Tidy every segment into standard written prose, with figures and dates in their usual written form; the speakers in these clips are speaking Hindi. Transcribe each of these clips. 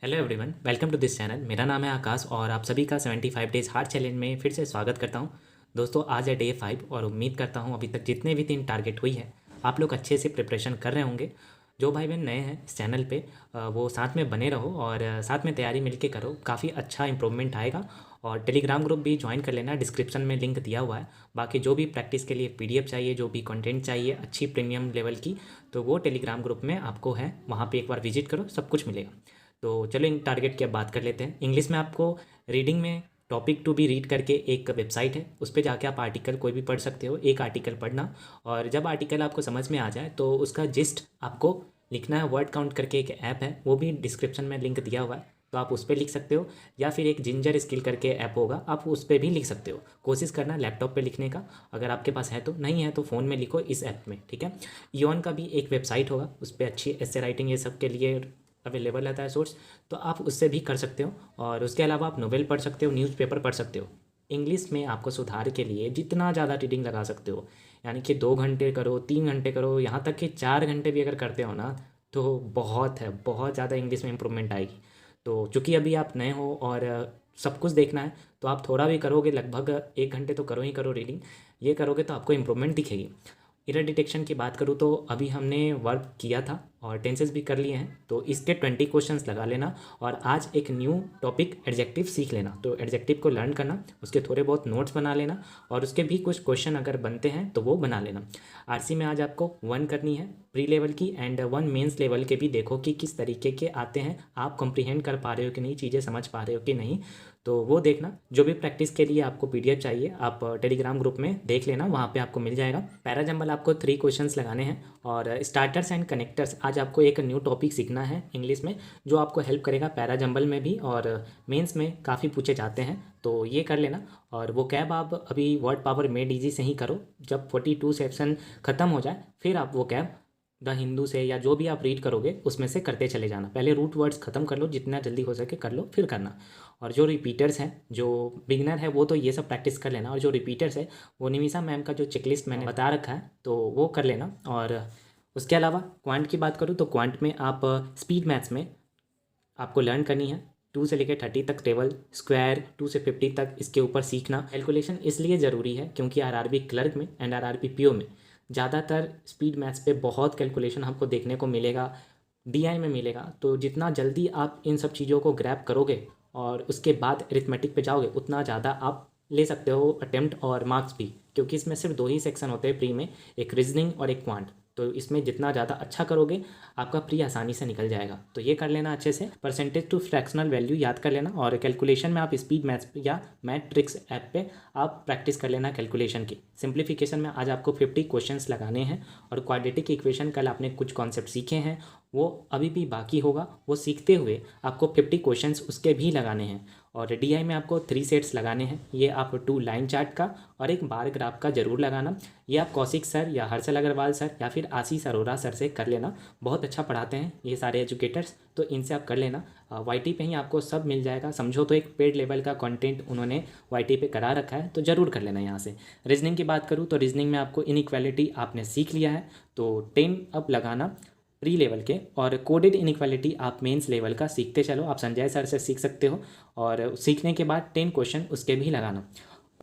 Hello everyone, welcome to this channel. मेरा नाम है आकाश और आप सभी का 75 डेज़ हार्ड चैलेंज में फिर से स्वागत करता हूं। दोस्तों, आज है डे 5 और उम्मीद करता हूं अभी तक जितने भी 3 टारगेट हुई है आप लोग अच्छे से प्रिपरेशन कर रहे होंगे। जो भाई बहन नए हैं इस चैनल पे वो साथ में बने रहो और साथ में तैयारी मिलके करो, काफ़ी अच्छा इंप्रूवमेंट आएगा। और टेलीग्राम ग्रुप भी ज्वाइन कर लेना, डिस्क्रिप्शन में लिंक दिया हुआ है। बाकी जो भी प्रैक्टिस के लिए पीडीएफ चाहिए, जो भी कंटेंट चाहिए अच्छी प्रीमियम लेवल की, तो वो टेलीग्राम ग्रुप में आपको है, वहाँ पे एक बार विजिट करो, सब कुछ मिलेगा। तो चलो इन टारगेट की अब बात कर लेते हैं। इंग्लिश में आपको रीडिंग में टॉपिक टू बी रीड करके एक वेबसाइट है, उस पर जाके आप आर्टिकल कोई भी पढ़ सकते हो, एक आर्टिकल पढ़ना। और जब आर्टिकल आपको समझ में आ जाए तो उसका जिस्ट आपको लिखना है। वर्ड काउंट करके एक ऐप है, वो भी डिस्क्रिप्शन में लिंक दिया हुआ है, तो आप उस पर लिख सकते हो। या फिर एक जिंजर स्किल करके ऐप होगा, आप उस पर भी लिख सकते हो। कोशिश करना लैपटॉप पे लिखने का, अगर आपके पास है तो। नहीं है तो फ़ोन में लिखो इस ऐप में, ठीक है। इयॉन का भी एक वेबसाइट होगा, उस पर अच्छी एसे राइटिंग ये सब के लिए अवेलेबल रहता है सोर्स, तो आप उससे भी कर सकते हो। और उसके अलावा आप नोवेल पढ़ सकते हो, न्यूज़पेपर पढ़ सकते हो। इंग्लिश में आपको सुधार के लिए जितना ज़्यादा रीडिंग लगा सकते हो, यानी कि 2 घंटे करो, 3 घंटे करो, यहाँ तक कि 4 घंटे भी अगर करते हो ना, तो बहुत है, बहुत ज़्यादा इंग्लिश में इंप्रूवमेंट आएगी। तो चूँकि अभी आप नए हो और सब कुछ देखना है, तो आप थोड़ा भी करोगे, लगभग 1 घंटे तो करो ही करो रीडिंग। ये करोगे तो आपको इम्प्रूवमेंट दिखेगी। एरर डिटेक्शन की बात करूँ तो अभी हमने वर्क किया था और टेंसेस भी कर लिए हैं, तो इसके 20 क्वेश्चंस लगा लेना। और आज एक न्यू टॉपिक एडजेक्टिव सीख लेना, तो एडजेक्टिव को लर्न करना, उसके थोड़े बहुत नोट्स बना लेना और उसके भी कुछ क्वेश्चन अगर बनते हैं तो वो बना लेना। आरसी में आज आपको 1 करनी है प्री लेवल की, एंड 1 मेंस लेवल के भी देखो कि किस तरीके के आते हैं, आप कंप्रीहेंड कर पा रहे हो कि नहीं, चीज़ें समझ पा रहे हो कि नहीं, तो वो देखना। जो भी प्रैक्टिस के लिए आपको पीडीएफ चाहिए आप टेलीग्राम ग्रुप में देख लेना, वहाँ पे आपको मिल जाएगा। पैराजंबल आपको 3 क्वेश्चंस लगाने हैं। और स्टार्टर्स एंड कनेक्टर्स आज आपको एक न्यू टॉपिक सीखना है इंग्लिश में, जो आपको हेल्प करेगा पैराजंबल में भी, और मेंस में काफ़ी पूछे जाते हैं, तो ये कर लेना। और वो कैब आप अभी वर्ड पावर मेड इजी से ही करो, जब 42 सेक्शन ख़त्म हो जाए फिर आप वो कैब द हिंदू से या जो भी आप रीड करोगे उसमें से करते चले जाना। पहले रूट वर्ड्स ख़त्म कर लो, जितना जल्दी हो सके कर लो, फिर करना। और जो रिपीटर्स हैं, जो बिगनर है वो तो ये सब प्रैक्टिस कर लेना, और जो रिपीटर्स है वो निमिषा मैम का जो चेकलिस्ट मैंने बता रखा है तो वो कर लेना। और उसके अलावा क्वांट की बात करूँ तो क्वांट में आप स्पीड मैथ्स में आपको लर्न करनी है 2 से लेकर 30 तक टेबल, स्क्वायर 2 से 50 तक, इसके ऊपर सीखना। कैलकुलेशन इसलिए ज़रूरी है क्योंकि आरआरबी क्लर्क में एंड आरआरबी पीओ में ज़्यादातर स्पीड मैथ्स पे बहुत कैलकुलेशन हमको देखने को मिलेगा, डीआई में मिलेगा। तो जितना जल्दी आप इन सब चीज़ों को ग्रैब करोगे और उसके बाद अरिथमेटिक पे जाओगे, उतना ज़्यादा आप ले सकते हो अटेम्प्ट और मार्क्स भी, क्योंकि इसमें सिर्फ 2 ही सेक्शन होते हैं प्री में, एक रीजनिंग और एक क्वांट। तो इसमें जितना ज़्यादा अच्छा करोगे आपका प्री आसानी से निकल जाएगा। तो ये कर लेना अच्छे से। परसेंटेज टू फ्रैक्शनल वैल्यू याद कर लेना, और कैलकुलेशन में आप स्पीड मैथ्स या मैथ ट्रिक्स ऐप पे आप प्रैक्टिस कर लेना कैलकुलेशन की। सिंप्लीफिकेशन में आज आपको 50 क्वेश्चंस लगाने हैं, और क्वाड्रेटिक इक्वेशन कल आपने कुछ कॉन्सेप्ट सीखे हैं, वो अभी भी बाकी होगा, वो सीखते हुए आपको 50 क्वेश्चंस उसके भी लगाने हैं। और डीआई में आपको 3 सेट्स लगाने हैं, ये आप 2 लाइन चार्ट का और एक बार ग्राफ का जरूर लगाना। ये आप कौशिक सर या हर्षल अग्रवाल सर या फिर आशीष अरोरा सर से कर लेना, बहुत अच्छा पढ़ाते हैं ये सारे एजुकेटर्स, तो इनसे आप कर लेना। वाईटी पे ही आपको सब मिल जाएगा, समझो तो एक पेड लेवल का कंटेंट उन्होंने वाईटी पे करा रखा है, तो ज़रूर कर लेना यहाँ से। रीजनिंग की बात करूँ तो रीजनिंग में आपको इनइक्वालिटी आपने सीख लिया है, तो 10 अब लगाना प्री लेवल के, और कोडेड इनइक्वालिटी आप मेंस लेवल का सीखते चलो, आप संजय सर से सीख सकते हो। और सीखने के बाद 10 क्वेश्चन उसके भी लगाना।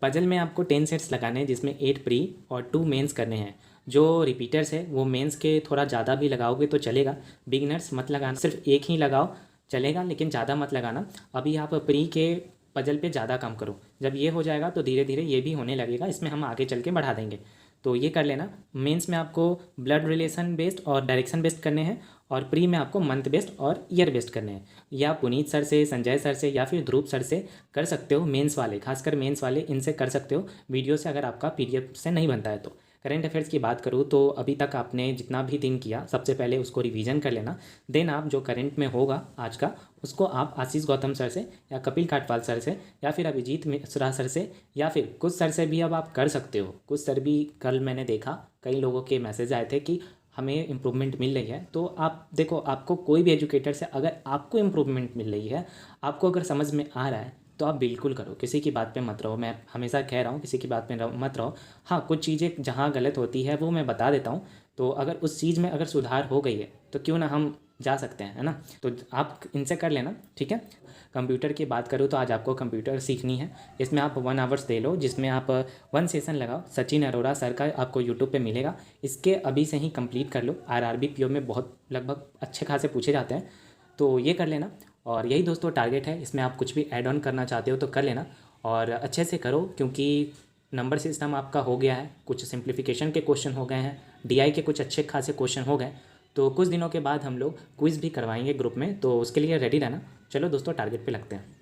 पजल में आपको 10 सेट्स लगाने हैं, जिसमें 8 प्री और 2 मेंस करने हैं। जो रिपीटर्स है वो मेंस के थोड़ा ज़्यादा भी लगाओगे तो चलेगा, बिगिनर्स मत लगाना, सिर्फ एक ही लगाओ चलेगा, लेकिन ज़्यादा मत लगाना। अभी आप प्री के पजल पे ज़्यादा काम करो, जब ये हो जाएगा तो धीरे धीरे ये भी होने लगेगा, इसमें हम आगे चल के बढ़ा देंगे, तो ये कर लेना। मेंस में आपको ब्लड रिलेशन बेस्ड और डायरेक्शन बेस्ड करने हैं, और प्री में आपको मंथ बेस्ड और ईयर बेस्ड करने हैं। या पुनीत सर से, संजय सर से या फिर ध्रुव सर से कर सकते हो, मेंस वाले, खासकर मेंस वाले, इनसे कर सकते हो वीडियो से, अगर आपका पीडीएफ से नहीं बनता है तो। करंट अफेयर्स की बात करूँ तो अभी तक आपने जितना भी दिन किया सबसे पहले उसको रिवीजन कर लेना, देन आप जो करंट में होगा आज का उसको आप आशीष गौतम सर से या कपिल काटपाल सर से या फिर अभिजीत मिश्रा सर से या फिर कुछ सर से भी अब आप कर सकते हो। कुछ सर भी कल मैंने देखा, कई लोगों के मैसेज आए थे कि हमें इम्प्रूवमेंट मिल रही है, तो आप देखो, आपको कोई भी एजुकेटर से अगर आपको इम्प्रूवमेंट मिल रही है, आपको अगर समझ में आ रहा है, तो आप बिल्कुल करो, किसी की बात पे मत रहो। मैं हमेशा कह रहा हूँ किसी की बात पे मत रहो। हाँ, कुछ चीज़ें जहाँ गलत होती है वो मैं बता देता हूँ, तो अगर उस चीज़ में अगर सुधार हो गई है तो क्यों ना हम जा सकते हैं, है ना। तो आप इनसे कर लेना, ठीक है। कंप्यूटर की बात करूँ तो आज आपको कंप्यूटर सीखनी है। इसमें आप 1 आवर्स दे लो, जिसमें आप 1 सेशन लगाओ। सचिन अरोड़ा सर का आपको यूट्यूब पे मिलेगा, इसके अभी से ही कंप्लीट कर लो। आरआरबी पीओ में बहुत लगभग अच्छे खासे पूछे जाते हैं, तो ये कर लेना। और यही दोस्तों टारगेट है, इसमें आप कुछ भी ऐड ऑन करना चाहते हो तो कर लेना और अच्छे से करो, क्योंकि नंबर सिस्टम आपका हो गया है, कुछ सिंप्लीफिकेशन के क्वेश्चन हो गए हैं, डीआई के कुछ अच्छे खासे क्वेश्चन हो गए। तो कुछ दिनों के बाद हम लोग क्विज़ भी करवाएंगे ग्रुप में, तो उसके लिए रेडी रहना। चलो दोस्तों, टारगेट पे लगते हैं।